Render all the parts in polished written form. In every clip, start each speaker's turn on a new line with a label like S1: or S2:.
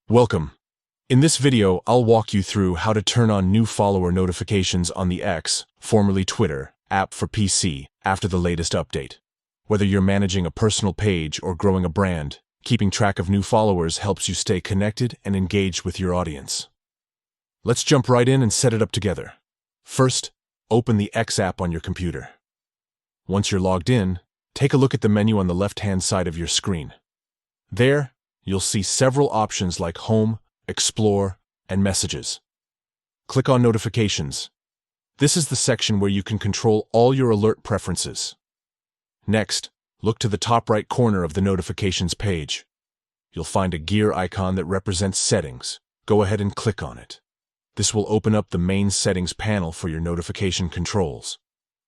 S1: Welcome. In this video, I'll walk you through how to turn on new follower notifications on the X, formerly Twitter, app for PC after the latest update. Whether you're managing a personal page or growing a brand, keeping track of new followers helps you stay connected and engaged with your audience. Let's jump right in and set it up together. First, open the X app on your computer. Once you're logged in, take a look at the menu on the left-hand side of your screen. There, you'll see several options like Home, Explore, and Messages. Click on Notifications. This is the section where you can control all your alert preferences. Next, look to the top right corner of the Notifications page. You'll find a gear icon that represents settings. Go ahead and click on it. This will open up the main settings panel for your notification controls.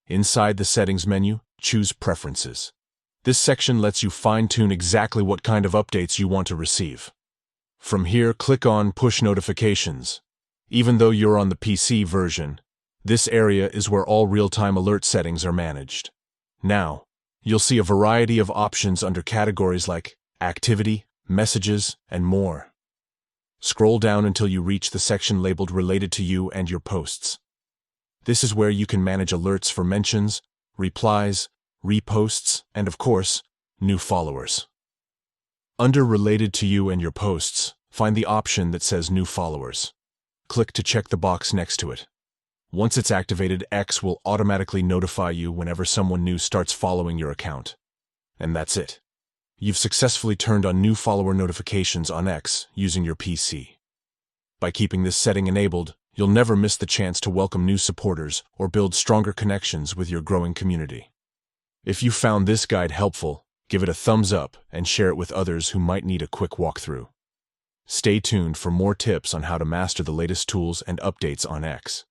S1: Inside the settings menu, choose Preferences. This section lets you fine-tune exactly what kind of updates you want to receive. From here, click on Push Notifications. Even though you're on the PC version, this area is where all real-time alert settings are managed. Now, you'll see a variety of options under categories like Activity, Messages, and more. Scroll down until you reach the section labeled Related to You and Your Posts. This is where you can manage alerts for mentions, replies, reposts, and of course, new followers. Under Related to You and Your Posts, find the option that says New Followers. Click to check the box next to it. Once it's activated, X will automatically notify you whenever someone new starts following your account. And that's it. You've successfully turned on new follower notifications on X using your PC. By keeping this setting enabled, you'll never miss the chance to welcome new supporters or build stronger connections with your growing community. If you found this guide helpful, give it a thumbs up and share it with others who might need a quick walkthrough. Stay tuned for more tips on how to master the latest tools and updates on X.